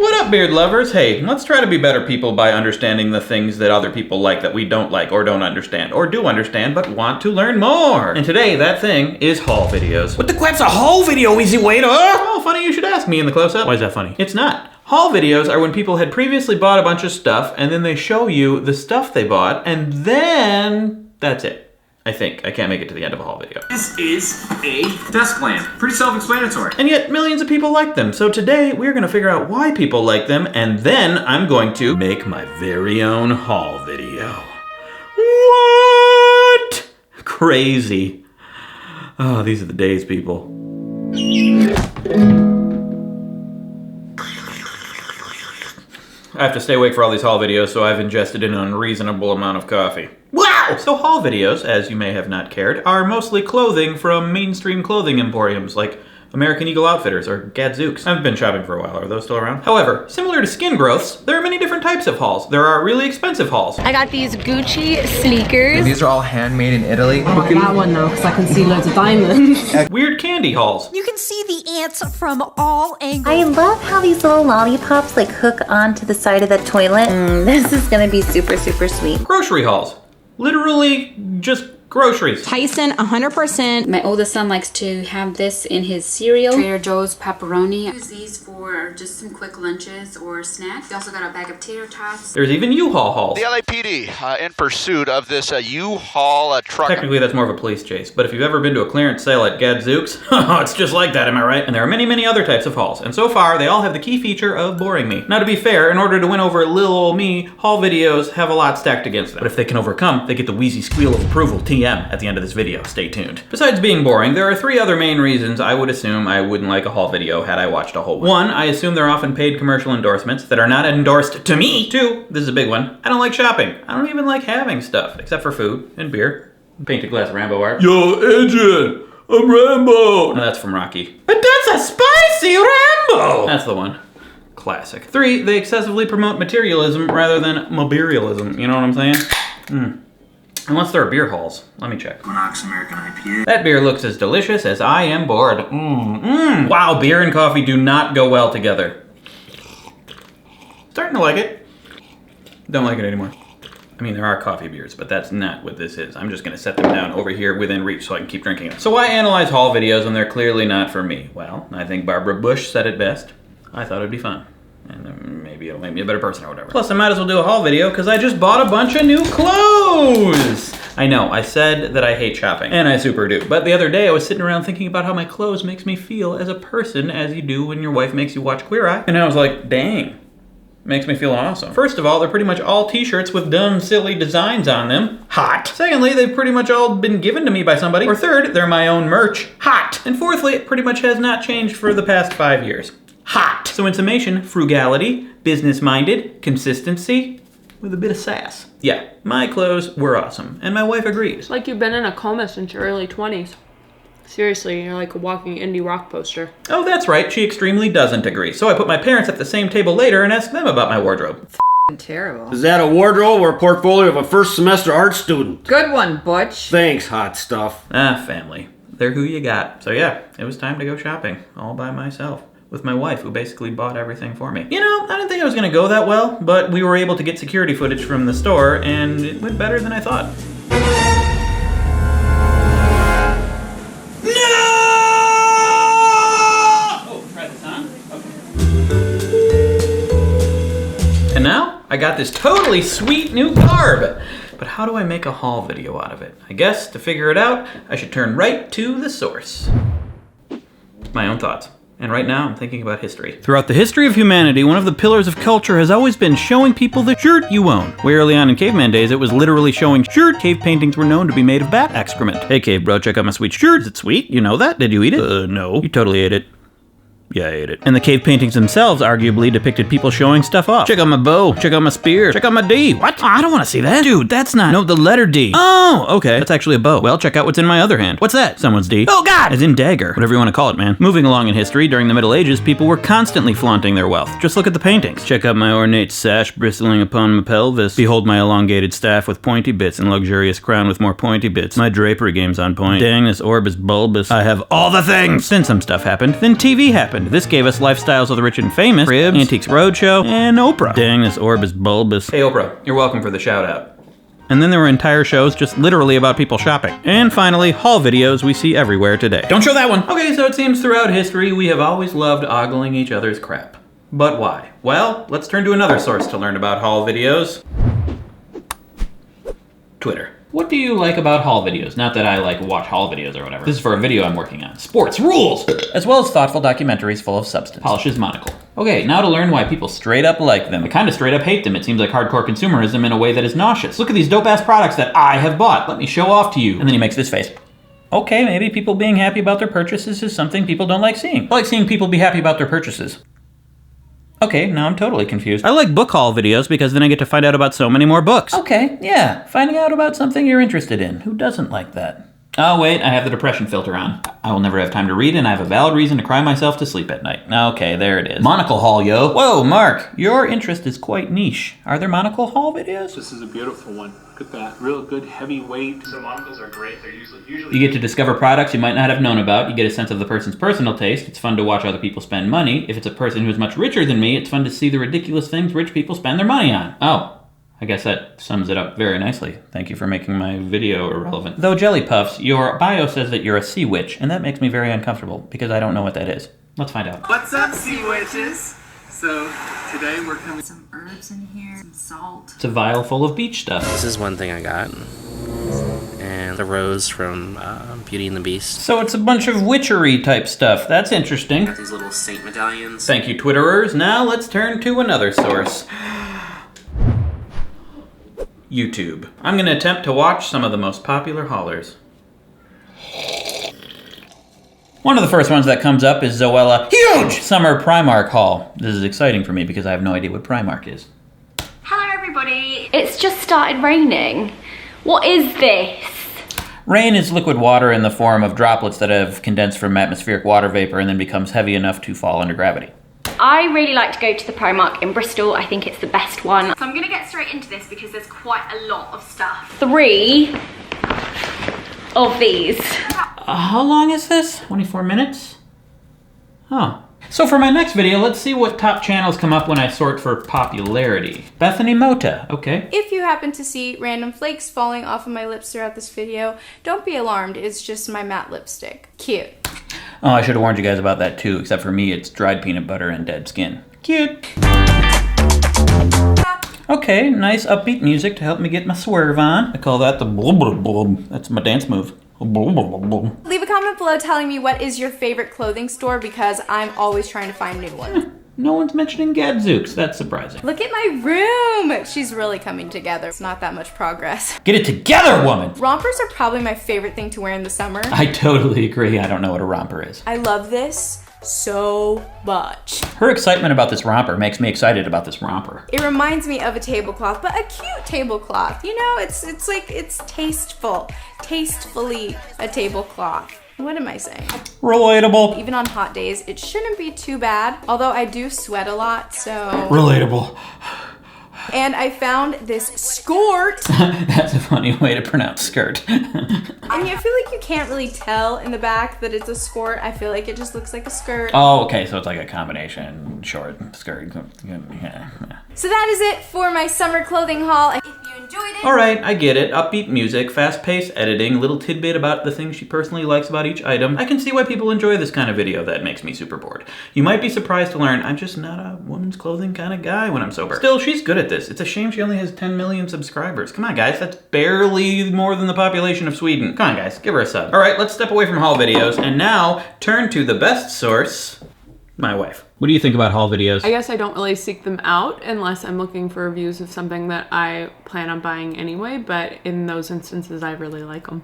What up, beard lovers? Hey, let's try to be better people by understanding the things that other people like that we don't like or don't understand, or do understand but want to learn more. And today, that thing is haul videos. What the crap's a haul video, WheezyWaiter? Oh, funny you should ask me in the close-up. Why is that funny? It's not. Haul videos are when people had previously bought a bunch of stuff, and then they show you the stuff they bought, and then that's it. I think. I can't make it to the end of a haul video. This is a desk lamp. Pretty self-explanatory. And yet, millions of people like them. So today, we're gonna figure out why people like them, and then I'm going to make my very own haul video. What? Crazy. Oh, these are the days, people. I have to stay awake for all these haul videos, so I've ingested an unreasonable amount of coffee. Wow! So haul videos, as you may have not cared, are mostly clothing from mainstream clothing emporiums like American Eagle Outfitters or Gadzooks. I've been shopping for a while. Are those still around? However, similar to skin growths, there are many different types of hauls. There are really expensive hauls. I got these Gucci sneakers. And these are all handmade in Italy. I like that one though, because I can see loads of diamonds. Weird candy hauls. You can see the ants from all angles. I love how these little lollipops like hook onto the side of the toilet. This is gonna be super, super sweet. Grocery hauls. Literally just groceries. Tyson, 100%. My oldest son likes to have this in his cereal. Trader Joe's pepperoni. I use these for just some quick lunches or snacks. We also got a bag of tater tots. There's even U-Haul hauls. The LAPD in pursuit of this U-Haul truck. Technically, that's more of a police chase, but if you've ever been to a clearance sale at Gadzooks, it's just like that, am I right? And there are many, many other types of hauls, and so far, they all have the key feature of boring me. Now, to be fair, in order to win over little old me, haul videos have a lot stacked against them. But if they can overcome, they get the wheezy squeal of approval, TM, at the end of this video. Stay tuned. Besides being boring, there are 3 other main reasons I would assume I wouldn't like a haul video had I watched a whole one. 1, I assume they're often paid commercial endorsements that are not endorsed to me. 2, this is a big one, I don't like shopping. I don't even like having stuff, except for food and beer. Painted glass Rambo art. Yo, Agent, I'm Rambo. No, that's from Rocky. But that's a spicy Rambo! That's the one. Classic. 3, they excessively promote materialism rather than materialism. You know what I'm saying? Unless there are beer hauls. Let me check. Monox American IPA. That beer looks as delicious as I am bored. Wow, beer and coffee do not go well together. Starting to like it. Don't like it anymore. I mean, there are coffee beers, but that's not what this is. I'm just gonna set them down over here within reach so I can keep drinking them. So why analyze haul videos when they're clearly not for me? Well, I think Barbara Bush said it best. I thought it'd be fun. And maybe it'll make me a better person or whatever. Plus, I might as well do a haul video because I just bought a bunch of new clothes. I know, I said that I hate shopping, and I super do. But the other day, I was sitting around thinking about how my clothes makes me feel as a person, as you do when your wife makes you watch Queer Eye. And I was like, dang, makes me feel awesome. First of all, they're pretty much all t-shirts with dumb, silly designs on them. Hot. Secondly, they've pretty much all been given to me by somebody. Or third, they're my own merch. Hot. And fourthly, it pretty much has not changed for the past 5 years. Hot. So in summation, frugality, business-minded, consistency, with a bit of sass. Yeah, my clothes were awesome, and my wife agreed. It's like you've been in a coma since your early 20s. Seriously, you're like a walking indie rock poster. Oh, that's right, she extremely doesn't agree. So I put my parents at the same table later and asked them about my wardrobe. Terrible. Is that a wardrobe or a portfolio of a first semester art student? Good one, Butch. Thanks, hot stuff. Ah, family. They're who you got. So yeah, it was time to go shopping, all by myself. With my wife, who basically bought everything for me. You know, I didn't think it was gonna go that well, but we were able to get security footage from the store, and it went better than I thought. No! Oh, try this on? Okay. And now, I got this totally sweet new carb. But how do I make a haul video out of it? I guess, to figure it out, I should turn right to the source. My own thoughts. And right now, I'm thinking about history. Throughout the history of humanity, one of the pillars of culture has always been showing people the shirt you own. Way early on in caveman days, it was literally showing shirt. Cave paintings were known to be made of bat excrement. Hey cave bro, check out my sweet shirt. Is it sweet? You know that? Did you eat it? No. You totally ate it. Yeah, I ate it. And the cave paintings themselves arguably depicted people showing stuff off. Check out my bow, check out my spear, check out my D. What? Oh, I don't want to see that. Dude, that's not. No, the letter D. Oh, okay. That's actually a bow. Well, check out what's in my other hand. What's that? Someone's D. Oh God! As in dagger. Whatever you want to call it, man. Moving along in history, during the Middle Ages, people were constantly flaunting their wealth. Just look at the paintings. Check out my ornate sash bristling upon my pelvis. Behold my elongated staff with pointy bits and luxurious crown with more pointy bits. My drapery game's on point. Dang, this orb is bulbous. I have all the things! Then some stuff happened. Then TV happened. happened. This gave us Lifestyles of the Rich and Famous, Cribs, Antiques Roadshow, and Oprah. Dang, this orb is bulbous. Hey Oprah, you're welcome for the shout out. And then there were entire shows just literally about people shopping. And finally, haul videos we see everywhere today. Don't show that one! Okay, so it seems throughout history we have always loved ogling each other's crap. But why? Well, let's turn to another source to learn about haul videos. Twitter. What do you like about haul videos? Not that I watch haul videos or whatever. This is for a video I'm working on. Sports rules! As well as thoughtful documentaries full of substance. Polishes monocle. Okay, now to learn why people straight up like them. I kind of straight up hate them. It seems like hardcore consumerism in a way that is nauseous. Look at these dope ass products that I have bought. Let me show off to you. And then he makes this face. Okay, maybe people being happy about their purchases is something people don't like seeing. I like seeing people be happy about their purchases. Okay, now I'm totally confused. I like book haul videos because then I get to find out about so many more books. Okay, yeah, finding out about something you're interested in. Who doesn't like that? Oh wait, I have the depression filter on. I will never have time to read and I have a valid reason to cry myself to sleep at night. Okay, there it is. Monocle haul, yo. Whoa, Mark, your interest is quite niche. Are there monocle haul videos? This is a beautiful one. Look at that, real good heavy weight. So monocles are great. They're usually You get to discover products you might not have known about. You get a sense of the person's personal taste. It's fun to watch other people spend money. If it's a person who is much richer than me, it's fun to see the ridiculous things rich people spend their money on. Oh, I guess that sums it up very nicely. Thank you for making my video irrelevant. Though Jelly Puffs, your bio says that you're a sea witch, and that makes me very uncomfortable because I don't know what that is. Let's find out. What's up, sea witches? So today we're coming with some herbs in here, some salt. It's a vial full of beach stuff. This is one thing I got. And the rose from Beauty and the Beast. So it's a bunch of witchery type stuff. That's interesting. Got these little saint medallions. Thank you, Twitterers. Now let's turn to another source. YouTube. I'm gonna attempt to watch some of the most popular haulers. One of the first ones that comes up is Zoella Huge Summer Primark haul. This is exciting for me because I have no idea what Primark is. Hello everybody. It's just started raining. What is this? Rain is liquid water in the form of droplets that have condensed from atmospheric water vapor and then becomes heavy enough to fall under gravity. I really like to go to the Primark in Bristol. I think it's the best one. So I'm gonna get straight into this because there's quite a lot of stuff. 3 of these. How long is this? 24 minutes? Huh. So for my next video, let's see what top channels come up when I sort for popularity. Bethany Mota, okay. If you happen to see random flakes falling off of my lips throughout this video, don't be alarmed, it's just my matte lipstick. Cute. Oh, I should have warned you guys about that too, except for me, it's dried peanut butter and dead skin. Cute. Okay, nice upbeat music to help me get my swerve on. I call that the blub blub blub. That's my dance move. Leave a comment below telling me what is your favorite clothing store because I'm always trying to find new ones. No one's mentioning Gadzooks. That's surprising. Look at my room! She's really coming together. It's not that much progress. Get it together, woman! Rompers are probably my favorite thing to wear in the summer. I totally agree. I don't know what a romper is. I love this so much. Her excitement about this romper makes me excited about this romper. It reminds me of a tablecloth, but a cute tablecloth. You know, it's tasteful. Tastefully a tablecloth. What am I saying? Relatable. Even on hot days, it shouldn't be too bad. Although I do sweat a lot, so... Relatable. And I found this skirt. That's a funny way to pronounce skirt. I mean, I feel like you can't really tell in the back that it's a skirt. I feel like it just looks like a skirt. Oh, okay, so it's like a combination short skirt. Yeah. So that is it for my summer clothing haul. If you enjoyed it... Alright, I get it. Upbeat music, fast-paced editing, little tidbit about the things she personally likes about each item. I can see why people enjoy this kind of video that makes me super bored. You might be surprised to learn I'm just not a women's clothing kind of guy when I'm sober. Still, she's good at this. It's a shame she only has 10 million subscribers. Come on, guys. That's barely more than the population of Sweden. Come on, guys. Give her a sub. Alright, let's step away from haul videos and now turn to the best source, my wife. What do you think about haul videos? I guess I don't really seek them out unless I'm looking for reviews of something that I plan on buying anyway, but in those instances, I really like them.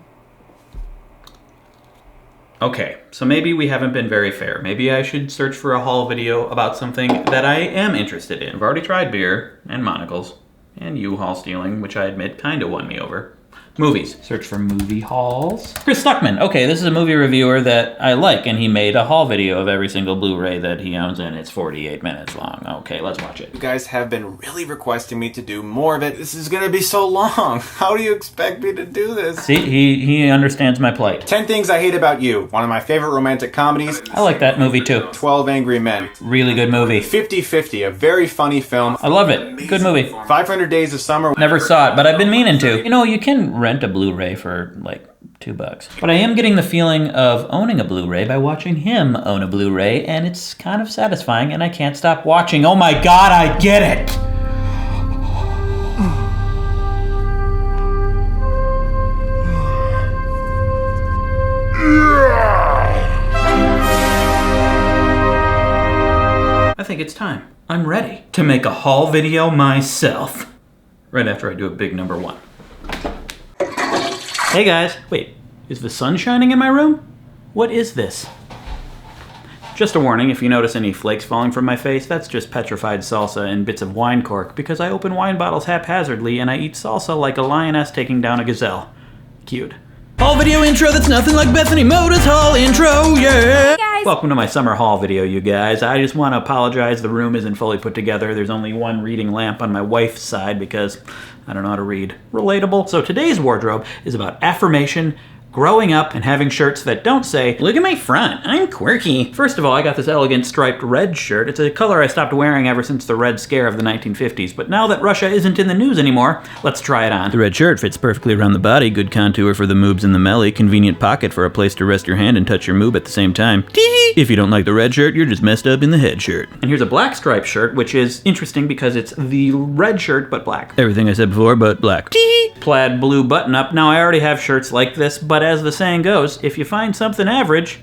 Okay, so maybe we haven't been very fair. Maybe I should search for a haul video about something that I am interested in. I've already tried beer and monocles and U-Haul stealing, which I admit kinda won me over. Movies. Search for movie hauls. Chris Stuckman. Okay, this is a movie reviewer that I like, and he made a haul video of every single Blu-ray that he owns, and it's 48 minutes long. Okay, let's watch it. You guys have been really requesting me to do more of it. This is gonna be so long. How do you expect me to do this? See, he understands my plight. 10 Things I Hate About You. One of my favorite romantic comedies. I like that movie too. 12 Angry Men. Really good movie. 50-50, a very funny film. I love it. Good movie. 500 Days of Summer. Never saw it, but I've been meaning to. You know, you can rent a Blu-ray for like $2. But I am getting the feeling of owning a Blu-ray by watching him own a Blu-ray, and it's kind of satisfying, and I can't stop watching. Oh my God, I get it! I think it's time. I'm ready to make a haul video myself. Right after I do a big number 1. Hey guys, wait, is the sun shining in my room? What is this? Just a warning, if you notice any flakes falling from my face, that's just petrified salsa and bits of wine cork, because I open wine bottles haphazardly and I eat salsa like a lioness taking down a gazelle. Cute. Haul video intro that's nothing like Bethany Moda's haul intro, yeah! Hey guys! Welcome to my summer haul video, you guys. I just want to apologize, the room isn't fully put together. There's only one reading lamp on my wife's side because I don't know how to read. Relatable. So today's wardrobe is about affirmation, growing up, and having shirts that don't say, look at my front, I'm quirky. First of all, I got this elegant striped red shirt. It's a color I stopped wearing ever since the Red Scare of the 1950s, but now that Russia isn't in the news anymore, let's try it on. The red shirt fits perfectly around the body, good contour for the moobs and the melly, convenient pocket for a place to rest your hand and touch your moob at the same time. If you don't like the red shirt, you're just messed up in the head shirt. And here's a black striped shirt, which is interesting because it's the red shirt, but black. Everything I said before, but black. Plaid blue button up. Now I already have shirts like this, but as the saying goes, if you find something average,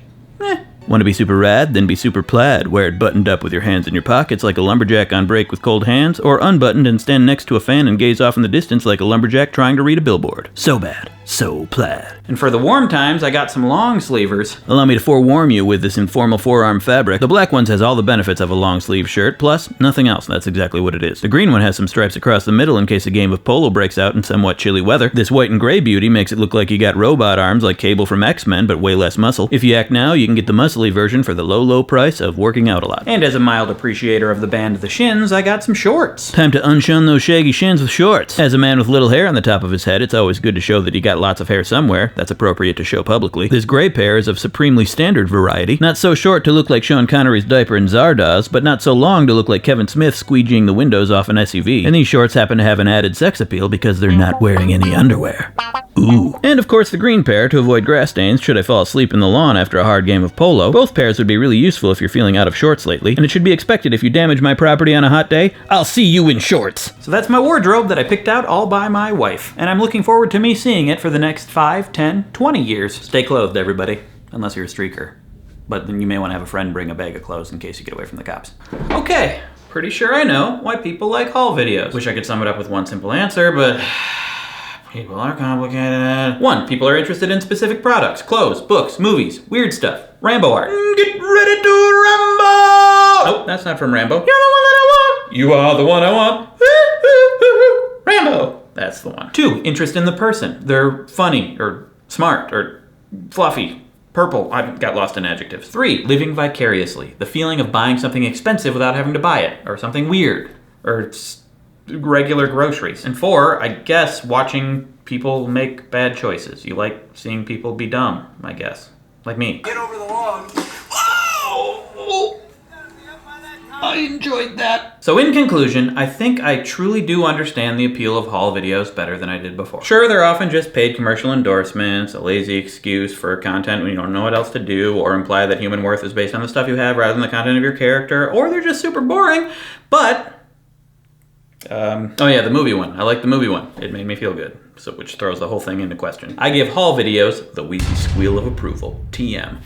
Want to be super rad? Then be super plaid. Wear it buttoned up with your hands in your pockets like a lumberjack on break with cold hands, or unbuttoned and stand next to a fan and gaze off in the distance like a lumberjack trying to read a billboard. So bad. So plaid. And for the warm times, I got some long sleevers. Allow me to forewarn you with this informal forearm fabric. The black one has all the benefits of a long sleeve shirt, plus nothing else. That's exactly what it is. The green one has some stripes across the middle in case a game of polo breaks out in somewhat chilly weather. This white and gray beauty makes it look like you got robot arms like Cable from X-Men, but way less muscle. If you act now, you can get the muscly version for the low, low price of working out a lot. And as a mild appreciator of the band The Shins, I got some shorts. Time to unshun those shaggy shins with shorts. As a man with little hair on the top of his head, it's always good to show that you got lots of hair somewhere. That's appropriate to show publicly. This gray pair is of supremely standard variety. Not so short to look like Sean Connery's diaper in Zardoz, but not so long to look like Kevin Smith squeegeeing the windows off an SUV. And these shorts happen to have an added sex appeal because they're not wearing any underwear. Ooh. And of course the green pair to avoid grass stains should I fall asleep in the lawn after a hard game of polo. Both pairs would be really useful if you're feeling out of shorts lately, and it should be expected if you damage my property on a hot day, I'll see you in shorts. So that's my wardrobe that I picked out all by my wife, and I'm looking forward to me seeing it for the next 5, 10, 20 years. Stay clothed, everybody, unless you're a streaker. But then you may want to have a friend bring a bag of clothes in case you get away from the cops. Okay, pretty sure I know why people like haul videos. Wish I could sum it up with one simple answer, but people are complicated. 1, people are interested in specific products, clothes, books, movies, weird stuff, Rambo art. Get ready to Rambo! Oh, that's not from Rambo. You're the one that I want. You are the one I want. Rambo. That's the one. 2, interest in the person. They're funny or smart or fluffy. Purple. I got lost in adjectives. 3, living vicariously. The feeling of buying something expensive without having to buy it, or something weird, or regular groceries. And 4, I guess watching people make bad choices. You like seeing people be dumb, I guess. Like me. Get over the log. Oh! I enjoyed that. So in conclusion, I think I truly do understand the appeal of haul videos better than I did before. Sure, they're often just paid commercial endorsements, a lazy excuse for content when you don't know what else to do, or imply that human worth is based on the stuff you have rather than the content of your character, or they're just super boring, but oh yeah, the movie one. I like the movie one. It made me feel good, so which throws the whole thing into question. I give haul videos the wheezy squeal of approval. TM.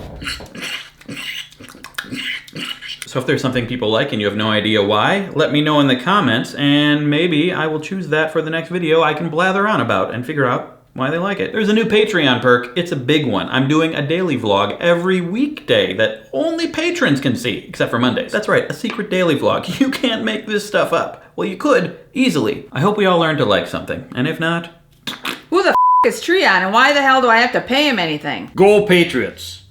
So if there's something people like and you have no idea why, let me know in the comments, and maybe I will choose that for the next video I can blather on about and figure out why they like it. There's a new Patreon perk. It's a big one. I'm doing a daily vlog every weekday that only patrons can see, except for Mondays. That's right, a secret daily vlog. You can't make this stuff up. Well, you could, easily. I hope we all learn to like something, and if not, Who the is Treon and why the hell do I have to pay him anything? Go Patriots!